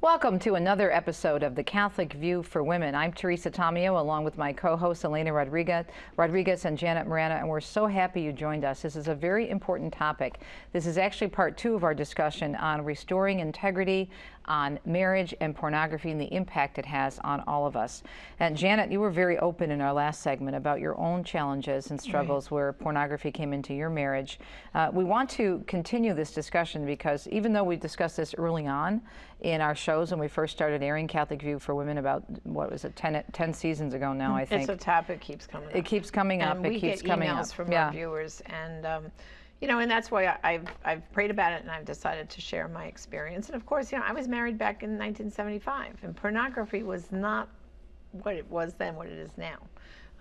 Welcome to another episode of The Catholic View for Women. I'm Teresa Tomeo, along with my co-hosts Elena Rodriguez and Janet Morana, and we're so happy you joined us. This is a very important topic. This is actually part 2 of our discussion on restoring integrity, on marriage and pornography and the impact it has on all of us. And Janet, you were very open in our last segment about your own challenges and struggles where pornography came into your marriage. We want to continue this discussion because even though we discussed this early on in our shows when we first started airing Catholic View for Women about, what was it, 10 seasons ago now, I think. It's a topic that keeps coming up. It keeps coming up. And it keeps coming up. We get emails from our viewers, and you know, and that's why I've prayed about it, and I've decided to share my experience. And of course, you know, I was married back in 1975, and pornography was not what it was then, what it is now.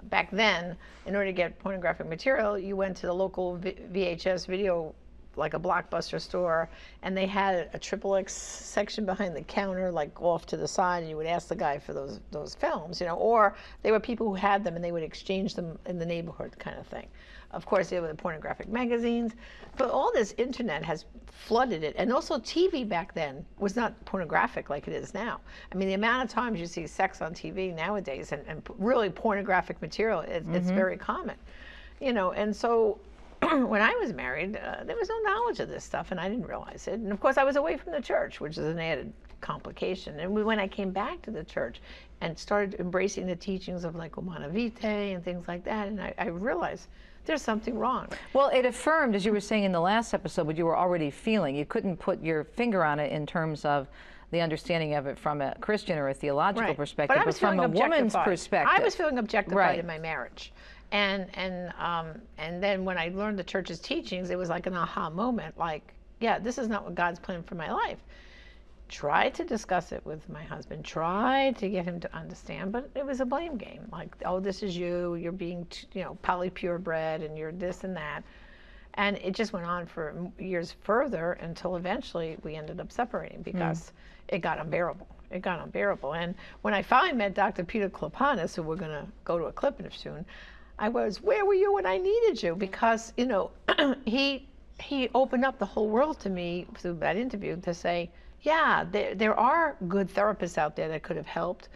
Back then, in order to get pornographic material, you went to the local VHS video, like a Blockbuster store, and they had a XXX section behind the counter, like off to the side, and you would ask the guy for those films, you know, or there were people who had them and they would exchange them in the neighborhood, kind of thing. Of course, there were the pornographic magazines, but all this internet has flooded it, and also TV back then was not pornographic like it is now. I mean, the amount of times you see sex on TV nowadays and really pornographic material, it's very common, you know, and so when I was married, there was no knowledge of this stuff, and I didn't realize it. And of course, I was away from the church, which is an added complication. And when I came back to the church and started embracing the teachings of like Humana Vitae and things like that, and I realized there's something wrong. Well, it affirmed, as you were saying in the last episode, what you were already feeling. You couldn't put your finger on it in terms of the understanding of it from a Christian or a theological perspective, but from a woman's perspective. I was feeling objectified in my marriage. And then when I learned the church's teachings, it was like an aha moment, like, yeah, this is not what God's planned for my life. Try to discuss it with my husband, try to get him to understand, but it was a blame game. Like, oh, this is you, you're being, you know, polypurebred, and you're this and that. And it just went on for years further until eventually we ended up separating because it got unbearable. It got unbearable. And when I finally met Dr. Peter Klopanis, who we're going to go to a clip in soon, I was, where were you when I needed you? Because, you know, he opened up the whole world to me through that interview to say, yeah, there are good therapists out there that could have helped,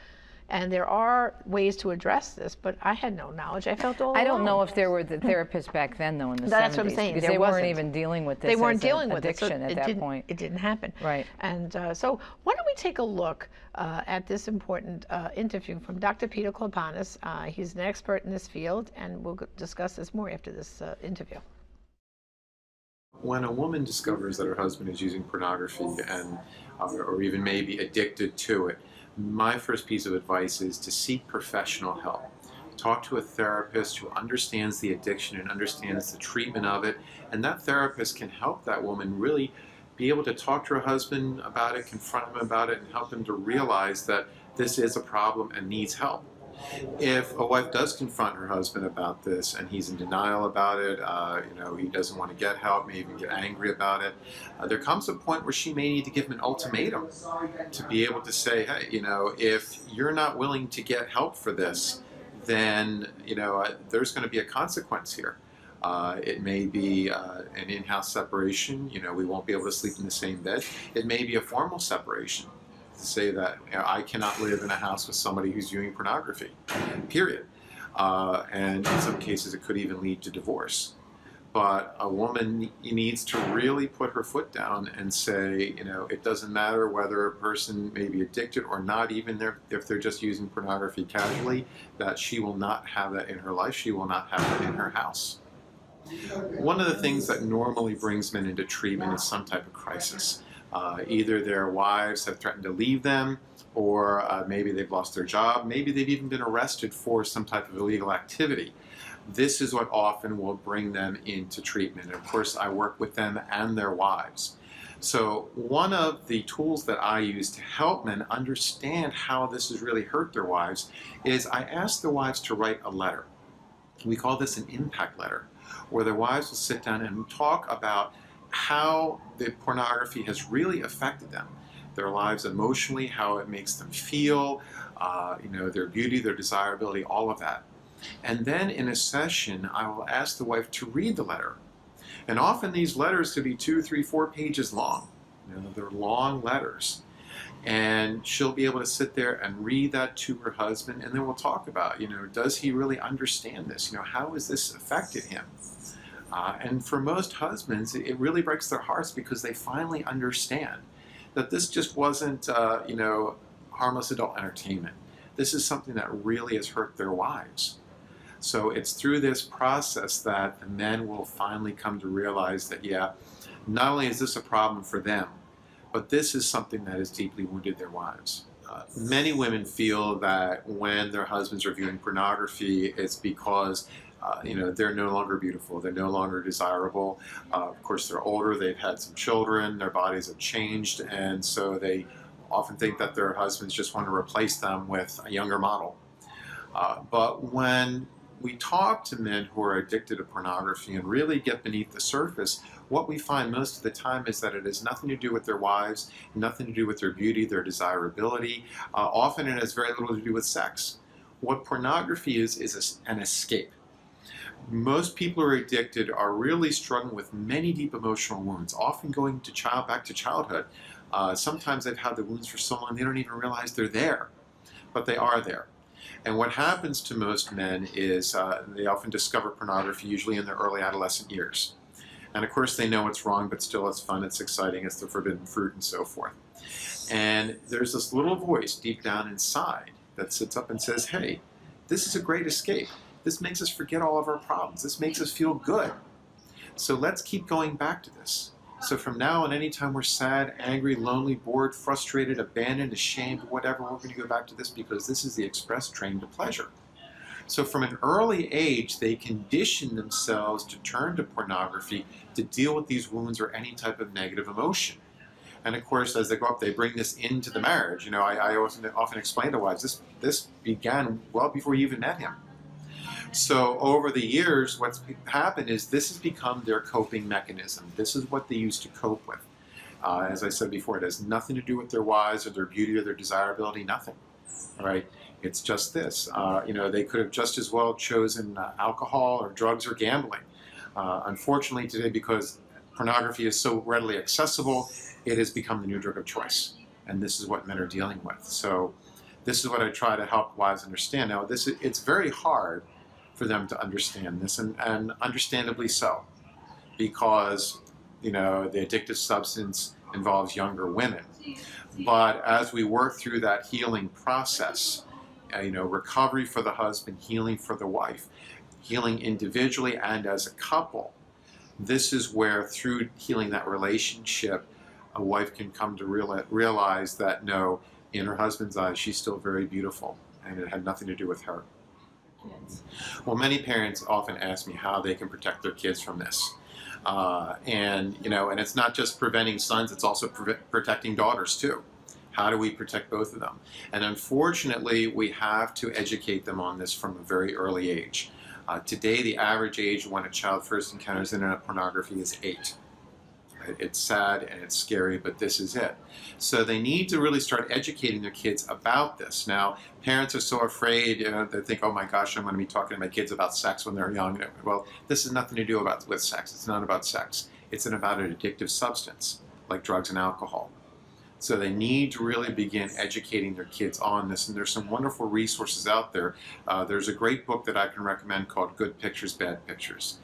and there are ways to address this, but I had no knowledge. I felt all alone. I don't know if there were the therapists back then, though, in the 70s. That's what I'm saying. Because they weren't even dealing with this. They weren't dealing with addiction at that point. It didn't happen. Right. And so why don't we take a look at this important interview from Dr. Peter Klopanis. He's an expert in this field, and we'll discuss this more after this interview. When a woman discovers that her husband is using pornography and or even maybe addicted to it, my first piece of advice is to seek professional help. Talk to a therapist who understands the addiction and understands the treatment of it, and that therapist can help that woman really be able to talk to her husband about it, confront him about it, and help him to realize that this is a problem and needs help. If a wife does confront her husband about this and he's in denial about it, you know, he doesn't want to get help, may even get angry about it, there comes a point where she may need to give him an ultimatum to be able to say, hey, you know, if you're not willing to get help for this, then, you know, there's going to be a consequence here. It may be an in-house separation, you know, we won't be able to sleep in the same bed. It may be a formal separation. To say that, you know, I cannot live in a house with somebody who's viewing pornography, period. And in some cases it could even lead to divorce. But a woman needs to really put her foot down and say, you know, it doesn't matter whether a person may be addicted or not, even if they're just using pornography casually, that she will not have that in her life, she will not have that in her house. One of the things that normally brings men into treatment is some type of crisis. Either their wives have threatened to leave them, or maybe they've lost their job, maybe they've even been arrested for some type of illegal activity. This is what often will bring them into treatment. And of course, I work with them and their wives. So one of the tools that I use to help men understand how this has really hurt their wives is I ask the wives to write a letter. We call this an impact letter, where their wives will sit down and talk about how the pornography has really affected them, their lives emotionally, how it makes them feel, you know, their beauty, their desirability, all of that. And then in a session, I will ask the wife to read the letter. And often these letters could be 2, 3, 4 pages long. You know, they're long letters. And she'll be able to sit there and read that to her husband, and then we'll talk about, does he really understand this? How has this affected him? And for most husbands, it really breaks their hearts because they finally understand that this just wasn't, harmless adult entertainment. This is something that really has hurt their wives. So it's through this process that the men will finally come to realize that, yeah, not only is this a problem for them, but this is something that has deeply wounded their wives. Many women feel that when their husbands are viewing pornography, it's because they're no longer beautiful, they're no longer desirable. Of course, they're older, they've had some children, their bodies have changed, and so they often think that their husbands just want to replace them with a younger model. But when we talk to men who are addicted to pornography and really get beneath the surface, what we find most of the time is that it has nothing to do with their wives, nothing to do with their beauty, their desirability. Often it has very little to do with sex. What pornography is an escape. Most people who are addicted are really struggling with many deep emotional wounds, often going to back to childhood. Sometimes they've had the wounds for so long they don't even realize they're there, but they are there. And what happens to most men is they often discover pornography usually in their early adolescent years. And of course they know it's wrong, but still it's fun, it's exciting, it's the forbidden fruit and so forth. And there's this little voice deep down inside that sits up and says, hey, this is a great escape. This makes us forget all of our problems. This makes us feel good. So let's keep going back to this. So from now on, anytime we're sad, angry, lonely, bored, frustrated, abandoned, ashamed, whatever, we're going to go back to this because this is the express train to pleasure. So from an early age, they condition themselves to turn to pornography to deal with these wounds or any type of negative emotion. And of course, as they go up, they bring this into the marriage. I often explain to wives, this began well before you even met him. So over the years, what's happened is this has become their coping mechanism. This is what they use to cope with. As I said before, it has nothing to do with their wives or their beauty or their desirability, nothing. All right? It's just this. They could have just as well chosen alcohol or drugs or gambling. Unfortunately today, because pornography is so readily accessible, it has become the new drug of choice. And this is what men are dealing with. So this is what I try to help wives understand. Now, it's very hard for them to understand this, and understandably so, because the addictive substance involves younger women. But as we work through that healing process, recovery for the husband, healing for the wife, healing individually and as a couple, this is where through healing that relationship, a wife can come to realize that no, in her husband's eyes, she's still very beautiful, and it had nothing to do with her. Well, many parents often ask me how they can protect their kids from this. And it's not just preventing sons, it's also protecting daughters too. How do we protect both of them? And unfortunately, we have to educate them on this from a very early age. Today, the average age when a child first encounters internet pornography is 8. It's sad and it's scary, but this is it. So they need to really start educating their kids about this. Now, parents are so afraid, they think, oh my gosh, I'm going to be talking to my kids about sex when they're young. Well, this has nothing to do with sex. It's not about sex. It's about an addictive substance, like drugs and alcohol. So they need to really begin educating their kids on this, and there's some wonderful resources out there. There's a great book that I can recommend called Good Pictures, Bad Pictures.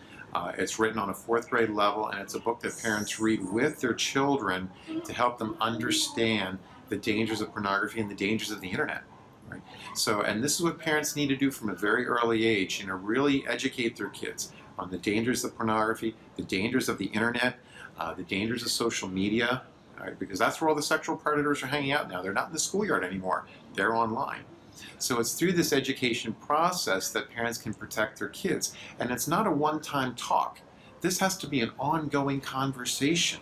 It's written on a 4th grade level, and it's a book that parents read with their children to help them understand the dangers of pornography and the dangers of the internet. Right? So, and this is what parents need to do from a very early age, really educate their kids on the dangers of pornography, the dangers of the internet, the dangers of social media, right? Because that's where all the sexual predators are hanging out now. They're not in the schoolyard anymore. They're online. So it's through this education process that parents can protect their kids. And it's not a one-time talk. This has to be an ongoing conversation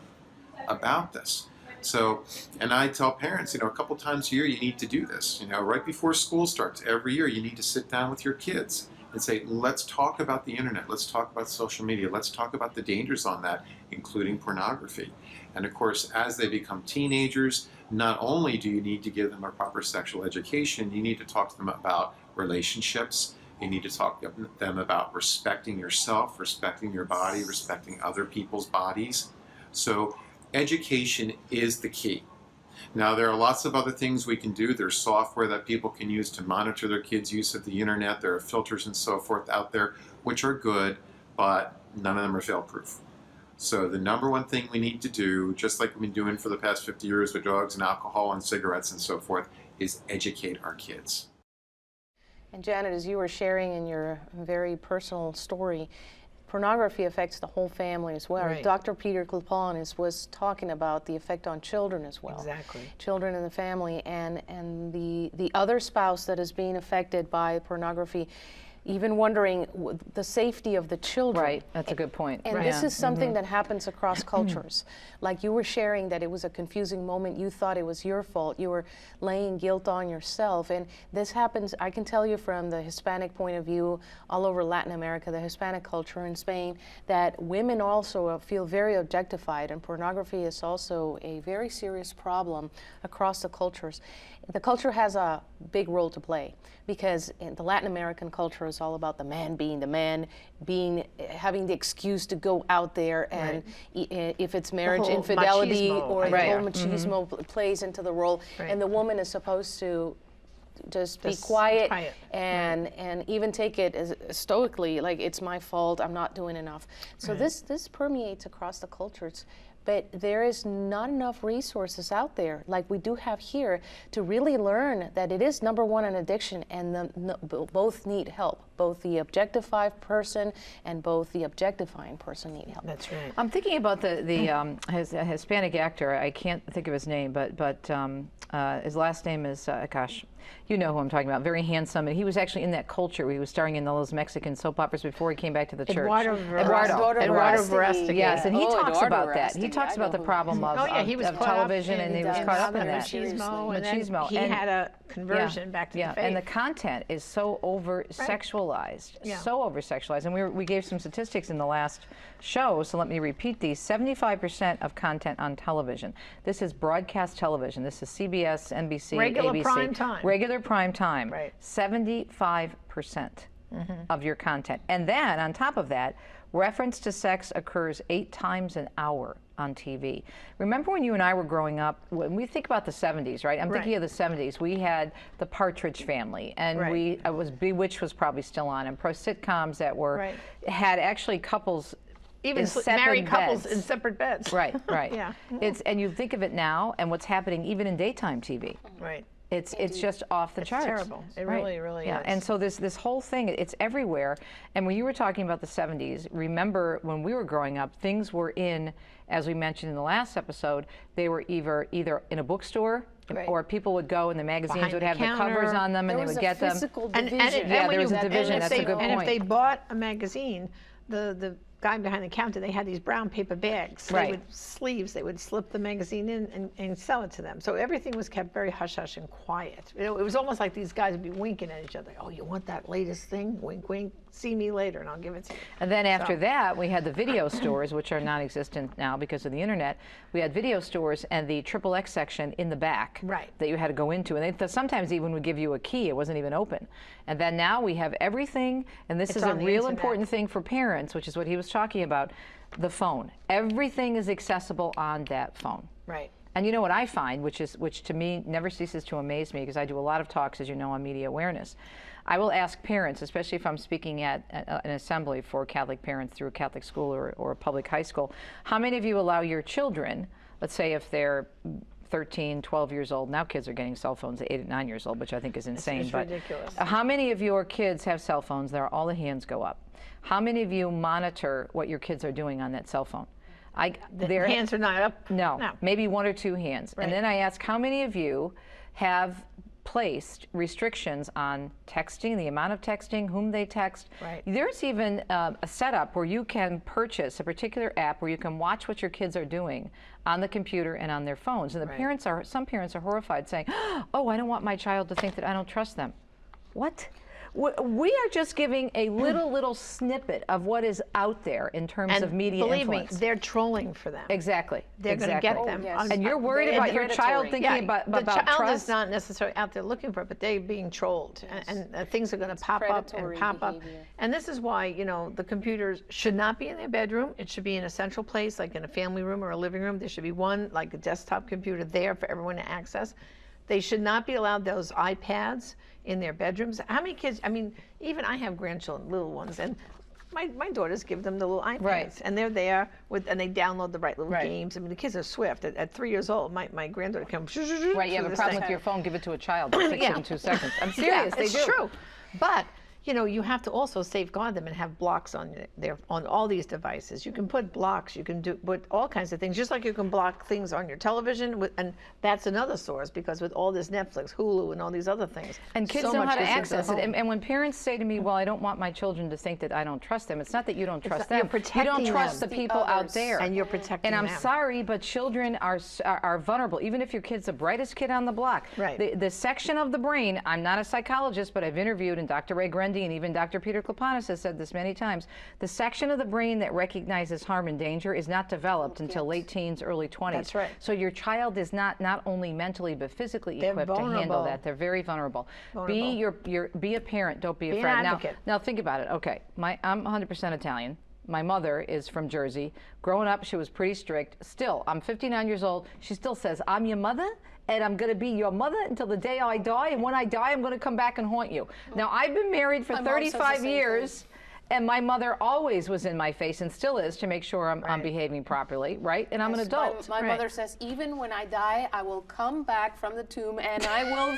about this. So, and I tell parents, a couple times a year you need to do this. Right before school starts, every year you need to sit down with your kids and say, let's talk about the internet, let's talk about social media, let's talk about the dangers on that, including pornography. And of course, as they become teenagers, not only do you need to give them a proper sexual education, you need to talk to them about relationships, you need to talk to them about respecting yourself, respecting your body, respecting other people's bodies. So education is the key. Now, there are lots of other things we can do. There's software that people can use to monitor their kids' use of the internet. There are filters and so forth out there, which are good, but none of them are fail-proof. So the number one thing we need to do, just like we've been doing for the past 50 years with drugs and alcohol and cigarettes and so forth, is educate our kids. And Janet, as you were sharing in your very personal story, pornography affects the whole family as well. Right. Dr. Peter Klopon was talking about the effect on children as well. Exactly. Children in the family, and the other spouse that is being affected by pornography, even wondering the safety of the children. Right, that's a good point. And Right. this Yeah. is something that happens across cultures. Like you were sharing that it was a confusing moment, you thought it was your fault, you were laying guilt on yourself. And this happens, I can tell you from the Hispanic point of view, all over Latin America, the Hispanic culture in Spain, that women also feel very objectified, and pornography is also a very serious problem across the cultures. The culture has a big role to play, because in the Latin American culture is all about the man, having the excuse to go out there, and if it's marriage whole infidelity machismo or the idea. whole machismo plays into the role, Right. and the woman is supposed to just be Just quiet quiet. and even take it as stoically, like it's my fault, I'm not doing enough. So this permeates across the cultures. But there is not enough resources out there, like we do have here, to really learn that it is number one an addiction, and both need help. Both the objectified person and both the objectifying person need help. That's right. I'm thinking about the Hispanic actor. I can't think of his name, but his last name is gosh, you know who I'm talking about. Very handsome, and he was actually in that culture. He was starring in all those Mexican soap operas before he came back to the church. Eduardo Verástegui. Yes, and he talks Eduardo about that. He Verástegui. talks I about know the who problem he is. of, He was of caught up television, and he was caught up in that. machismo, and Machismo. then he And- had a conversion back to the faith. And the content is so over-sexualized, so over-sexualized. And we gave some statistics in the last show, so let me repeat these. 75% of content on television. This is broadcast television. This is CBS, NBC, Regular ABC. prime time. Regular prime time. Right. 75% of your content. And then, on top of that, reference to sex occurs 8 times an hour on TV. Remember when you and I were growing up, when we think about the 70s, right? I'm thinking of the 70s. We had the Partridge Family, and Bewitched was probably still on, and pro sitcoms that were had actually couples even in married couples beds. in separate beds. Right, right. Yeah. And you think of it now, and what's happening even in daytime TV. Right. It's just off the charts. Terrible. It really is. And so this whole thing, it's everywhere. And when you were talking about the 70s, remember when we were growing up, things were in, as we mentioned in the last episode, they were either in a bookstore, or people would go and the magazines Behind would the have the covers counter. on them, and they would get them. And there was a division. That's a good And if point. they bought a magazine, the guy behind the counter, they had these brown paper bags. They would they would slip the magazine in and sell it to them. So everything was kept very hush-hush and quiet. You know, it was almost like these guys would be winking at each other. Oh, you want that latest thing? Wink, wink. See me later, and I'll give it to you. And then after that, we had the video stores, which are non-existent now because of the internet. We had video stores and the XXX section in the back that you had to go into. And they sometimes even would give you a key. It wasn't even open. And then now we have everything, and this is a real important thing for parents, which is what he was talking about, the phone. Everything is accessible on that phone. Right. And you know what I find, which to me never ceases to amaze me, because I do a lot of talks, as you know, on media awareness. I will ask parents, especially if I'm speaking at an assembly for Catholic parents through a Catholic school or a public high school, how many of you allow your children, let's say if they're 13, 12 years old, now kids are getting cell phones at 8 and 9 years old, which I think is insane. It's ridiculous. How many of your kids have cell phones? There, all the hands go up. How many of you monitor what your kids are doing on that cell phone? Their hands are not up? No, maybe 1 or 2 hands. And then I ask, how many of you have placed restrictions on texting, the amount of texting, whom they text? There's even a setup where you can purchase a particular app where you can watch what your kids are doing on the computer and on their phones. And some parents are horrified, saying, oh, I don't want my child to think that I don't trust them. What? we are just giving a little snippet of what is out there in terms of media believe influence. me, they're trolling for them. Exactly. They're going to get them. yes. And you're worried about your child thinking about the child trust? is not necessarily out there looking for it, but they're being trolled, and things are going to pop up and pop up. And this is why, you know, the computers should not be in their bedroom. It should be in a central place, like in a family room or a living room. There should be one, like a desktop computer there for everyone to access. They should not be allowed those iPads in their bedrooms. How many kids, I mean, even I have grandchildren, little ones, and my daughters give them the little iPads, Right. and they're there with, and they download the right little games. I mean, the kids are swift. At 3 years old, my granddaughter comes. Right, you have a problem with your phone, give it to a child. They'll fix it in 2 seconds. I'm serious, they do. It's true. But you know, you have to also safeguard them and have blocks on on all these devices. You can put blocks, you can put all kinds of things, just like you can block things on your television, and that's another source, because with all this Netflix, Hulu, and all these other things. And kids so know much how to gets into access the it. home. And when parents say to me, well, I don't want my children to think that I don't trust them, it's not that you don't trust them. You're You protecting don't trust them. the people out there. And you're protecting And I'm them. sorry, but children are vulnerable. Even if your kid's the brightest kid on the block. Right. The section of the brain, I'm not a psychologist, but I've interviewed, and Dr. Ray Grundy and even Dr. Peter Klopanis has said this many times, the section of the brain that recognizes harm and danger is not developed until late teens, early 20s. That's right. So your child is not only mentally but physically They're equipped to handle vulnerable. that. They're very vulnerable. Vulnerable. Be a parent, don't be a Be an friend. advocate. Now think about it. Okay, I'm 100% Italian. My mother is from Jersey. Growing up, she was pretty strict. Still, I'm 59 years old. She still says, I'm your mother, and I'm going to be your mother until the day I die, and when I die, I'm going to come back and haunt you. Now, I've been married for My mom says the 35 same years, and my mother always was in my face, and still is, to make sure I'm behaving properly, right? And I'm an adult. My mother says, even when I die, I will come back from the tomb, and I will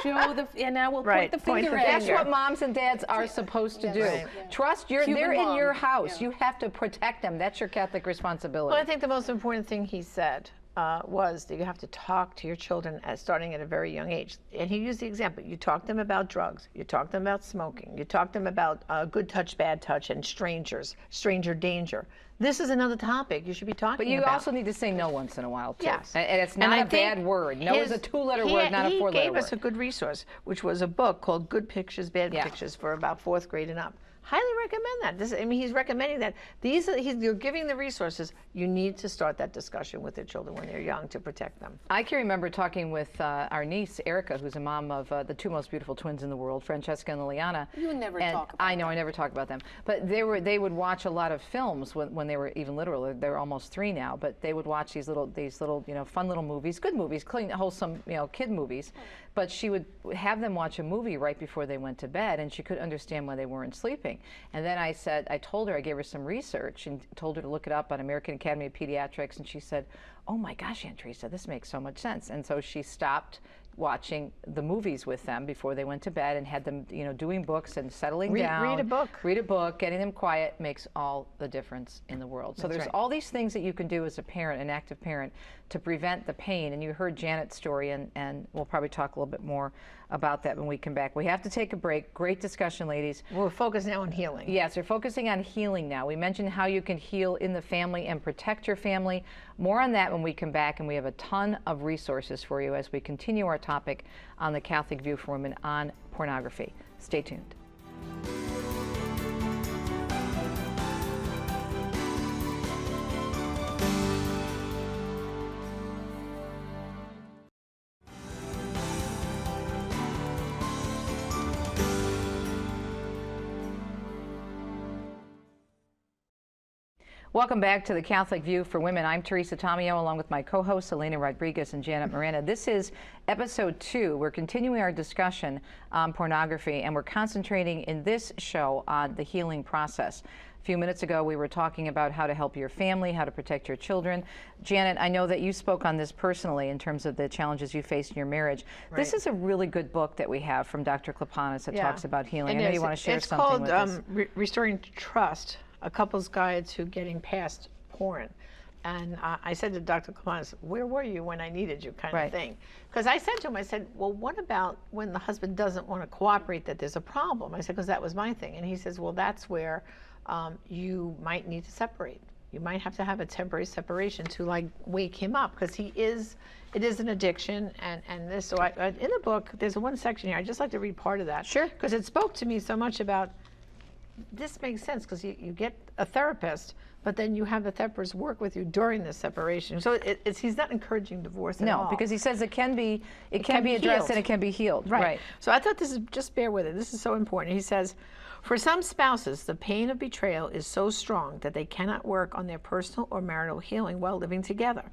show the, and I will point the finger at That's you. what moms and dads are supposed to do. Right. Trust they're in your house. You have to protect them. That's your Catholic responsibility. Well, I think the most important thing he said was that you have to talk to your children starting at a very young age. And he used the example. You talk to them about drugs. You talk to them about smoking. You talk to them about good touch, bad touch, and stranger danger. This is another topic you should be talking about. But you also need to say no once in a while, too. Yes. And it's not a bad word. No is a 2-letter word, not a 4-letter word. He gave us a good resource, which was a book called Good Pictures, Bad Pictures for about 4th grade and up. Highly recommend that. I mean, he's recommending that. You're giving the resources. You need to start that discussion with their children when they're young to protect them. I can remember talking with our niece, Erica, who's a mom of the 2 most beautiful twins in the world, Francesca and Liliana. You would never talk about I know, I never talk about them. But they would watch a lot of films when they were even little. They're almost 3 now, but they would watch these little fun little movies, good movies, clean, wholesome, kid movies. But she would have them watch a movie right before they went to bed, and she could understand why they weren't sleeping. And then I told her, I gave her some research and told her to look it up on American Academy of Pediatrics, and she said, oh my gosh, Aunt Teresa, this makes so much sense. And so she stopped watching the movies with them before they went to bed and had them, doing books and settling down. Read a book. Read a book, getting them quiet makes all the difference in the world. So there's all these things that you can do as a parent, an active parent, to prevent the pain. And you heard Janet's story, and we'll probably talk a little bit more about that when we come back. We have to take a break. Great discussion, ladies. We're focused now on healing. Yes, we're focusing on healing now. We mentioned how you can heal in the family and protect your family. More on that when we come back, and we have a ton of resources for you as we continue our topic on the Catholic View for Women on pornography. Stay tuned. Welcome back to the Catholic View for Women. I'm Teresa Tomeo, along with my co-hosts Elena Rodriguez and Janet Morana. This is episode 2. We're continuing our discussion on pornography, and we're concentrating in this show on the healing process. A few minutes ago, we were talking about how to help your family, how to protect your children. Janet, I know that you spoke on this personally in terms of the challenges you faced in your marriage. Right. This is a really good book that we have from Dr. Klopanis that talks about healing. I know you want to share something with us. It's called Restoring Trust, a couple's guide to getting past porn. And I said to Dr. Klopanis, where were you when I needed you, kind of thing. Because I said to him, I said, well, what about when the husband doesn't want to cooperate that there's a problem? I said, because that was my thing. And he says, well, that's where you might need to separate. You might have to have a temporary separation to like wake him up, because it is an addiction, and this. So in the book, there's one section here. I just like to read part of that. Sure. Because it spoke to me so much about. This makes sense, because you get a therapist, but then you have the therapist work with you during the separation. So he's not encouraging divorce at all. No, because he says it can be can be addressed healed. and it can be healed. Right. So I thought just bear with it. This is so important. He says, for some spouses, the pain of betrayal is so strong that they cannot work on their personal or marital healing while living together.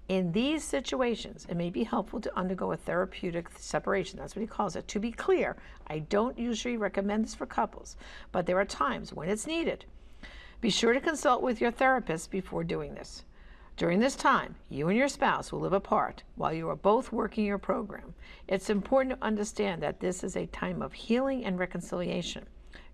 In these situations, it may be helpful to undergo a therapeutic separation. That's what he calls it. To be clear, I don't usually recommend this for couples, but there are times when it's needed. Be sure to consult with your therapist before doing this. During this time, you and your spouse will live apart while you are both working your program. It's important to understand that this is a time of healing and reconciliation.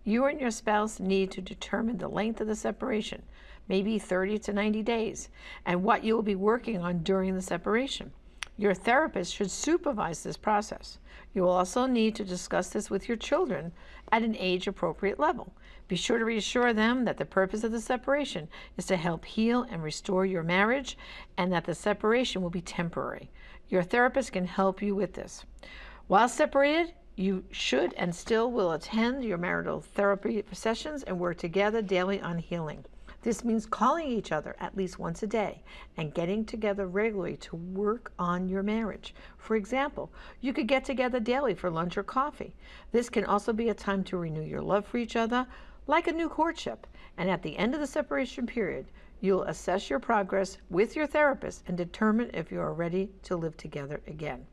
You and your spouse need to determine the length of the separation, maybe 30 to 90 days, and what you will be working on during the separation. Your therapist should supervise this process. You will also need to discuss this with your children at an age-appropriate level. Be sure to reassure them that the purpose of the separation is to help heal and restore your marriage, and that the separation will be temporary. Your therapist can help you with this. While separated, you should and still will attend your marital therapy sessions and work together daily on healing. This means calling each other at least once a day and getting together regularly to work on your marriage. For example, you could get together daily for lunch or coffee. This can also be a time to renew your love for each other, like a new courtship. And at the end of the separation period, you'll assess your progress with your therapist and determine if you are ready to live together again.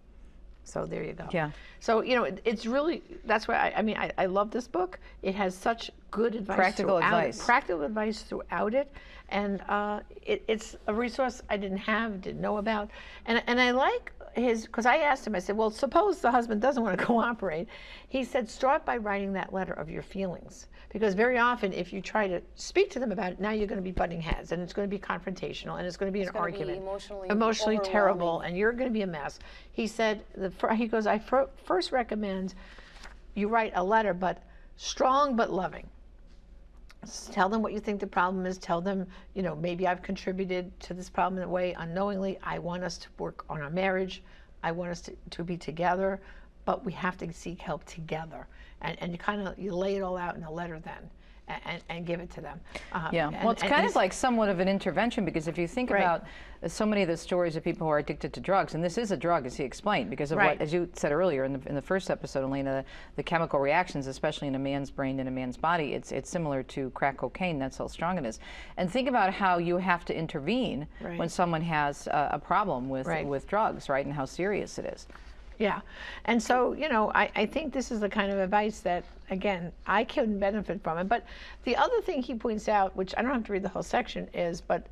So there you go. Yeah. So, it's really, that's why I love this book. It has such good advice. Practical advice. Practical advice throughout it. And it's a resource I didn't know about. And I like because I asked him, I said, well, suppose the husband doesn't want to cooperate. He said, start by writing that letter of your feelings. Because very often, if you try to speak to them about it, now you're going to be butting heads, and it's going to be confrontational, and it's going to be an argument. Emotionally terrible, and you're going to be a mess. He said, I first recommend you write a letter, but strong but loving. Tell them what you think the problem is. Tell them, maybe I've contributed to this problem in a way unknowingly. I want us to work on our marriage. I want us to be together, but we have to seek help together. And you lay it all out in a letter then, and give it to them. Well, it's kind of like somewhat of an intervention, because if you think about so many of the stories of people who are addicted to drugs, and this is a drug, as he explained, because of what, as you said earlier in the first episode, Elena, the chemical reactions, especially in a man's brain and a man's body, it's similar to crack cocaine. That's how strong it is. And think about how you have to intervene when someone has a problem with drugs, right, and how serious it is. Yeah. And so, I think this is the kind of advice that, again, I can benefit from it. But the other thing he points out, which I don't have to read the whole section, is, but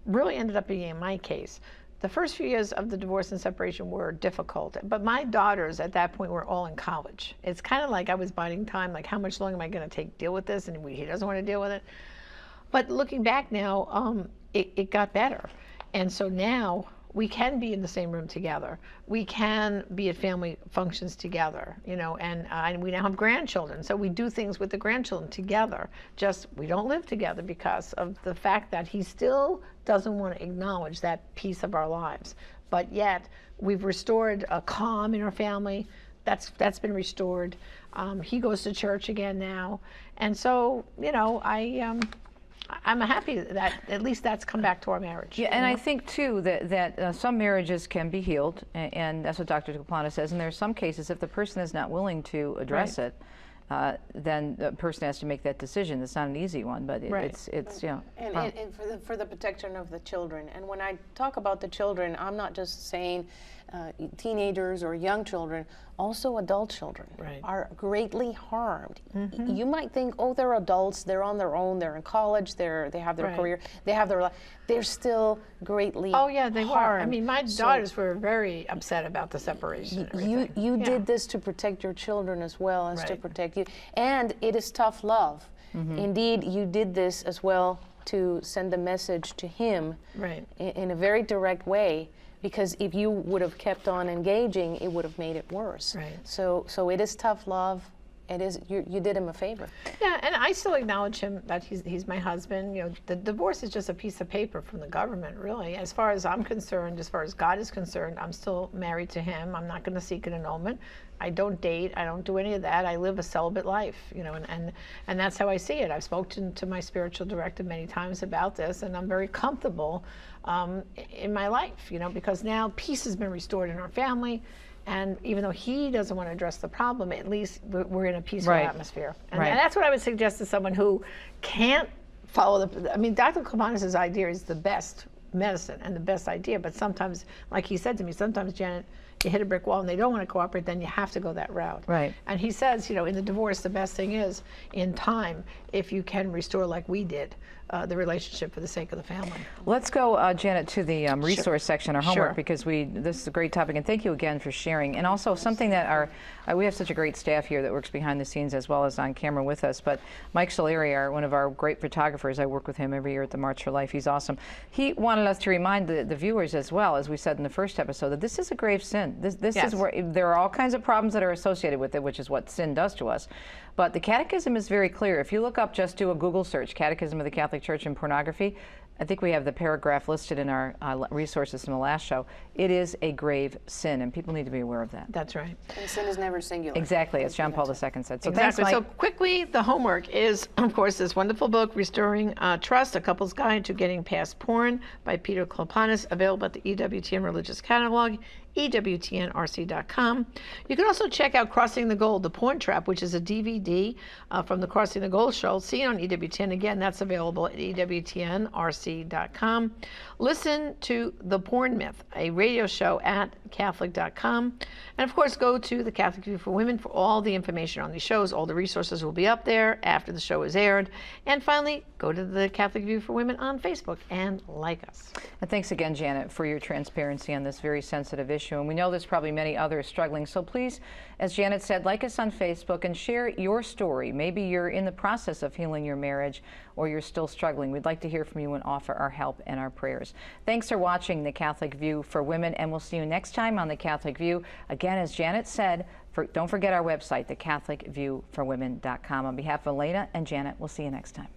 really ended up being in my case. The first few years of the divorce and separation were difficult. But my daughters at that point were all in college. It's kind of like I was biding time, like how much longer am I going to deal with this? And he doesn't want to deal with it. But looking back now, it got better. And so now we can be in the same room together. We can be at family functions together, and we now have grandchildren. So we do things with the grandchildren together. Just, we don't live together because of the fact that he still doesn't want to acknowledge that piece of our lives. But yet, we've restored a calm in our family. That's been restored. He goes to church again now. And so, I'm happy that at least that's come back to our marriage. Yeah, and I think too that some marriages can be healed, and that's what Dr. Kaplana says. And there are some cases, if the person is not willing to address it, then the person has to make that decision. It's not an easy one, but it's And for the protection of the children. And when I talk about the children, I'm not just saying teenagers or young children. Also adult children are greatly harmed. You might think, oh, they're adults, they're on their own, they're in college, they have their career, they have their life. They're still greatly they harmed. were. I mean, my daughters were very upset about the separation. You did this to protect your children as well as to protect you. And it is tough love. Indeed, you did this as well to send a message to him in a very direct way. Because if you would have kept on engaging, it would have made it worse. So it is tough love. it is, you did him a favor. Yeah, and I still acknowledge him that he's my husband. You know, the divorce is just a piece of paper from the government, really. As far as I'm concerned, as far as God is concerned, I'm still married to him. I'm not going to seek an annulment. I don't date. I don't do any of that. I live a celibate life, you know, and that's how I see it. I've spoken to my spiritual director many times about this, and I'm very comfortable in my life, you know, because now peace has been restored in our family. And even though he doesn't want to address the problem, at least we're in a peaceful atmosphere. And, and that's what I would suggest to someone who can't follow I mean, Dr. Klopanis' idea is the best medicine and the best idea, but sometimes, like he said to me, sometimes, Janet, you hit a brick wall and they don't want to cooperate, then you have to go that route. Right. And he says, you know, in the divorce, the best thing is, in time, if you can restore like we did, the relationship for the sake of the family. Let's go, Janet, to the resource section, our homework, because this is a great topic, and thank you again for sharing. And also something that we have such a great staff here that works behind the scenes as well as on camera with us, but Mike Solari, one of our great photographers, I work with him every year at the March for Life. He's awesome. He wanted us to remind the viewers as well, as we said in the first episode, that this is a grave sin. This is where there are all kinds of problems that are associated with it, which is what sin does to us. But the Catechism is very clear. If you look up, just do a Google search, Catechism of the Catholic Church and Pornography, I think we have the paragraph listed in our resources from the last show. It is a grave sin, and people need to be aware of that. That's right. And sin is never singular. Exactly, as John Paul II said. So exactly. thanks, Mike. So quickly, the homework is, of course, this wonderful book, Restoring Trust, A Couple's Guide to Getting Past Porn by Peter Klopanis, available at the EWTN Religious Catalog, EWTNRC.com. You can also check out Crossing the Gold, The Porn Trap, which is a DVD from the Crossing the Gold show, seen on EWTN. Again, that's available at EWTNRC.com. Listen to The Porn Myth, a radio show at Catholic.com. And of course, go to the Catholic View for Women for all the information on these shows. All the resources will be up there after the show is aired. And finally, go to the Catholic View for Women on Facebook and like us. And thanks again, Janet, for your transparency on this very sensitive issue. And we know there's probably many others struggling. So please, as Janet said, like us on Facebook and share your story. Maybe you're in the process of healing your marriage or you're still struggling. We'd like to hear from you and offer our help and our prayers. Thanks for watching The Catholic View for Women, and we'll see you next time on The Catholic View. Again, as Janet said, don't forget our website, thecatholicviewforwomen.com. On behalf of Elena and Janet, we'll see you next time.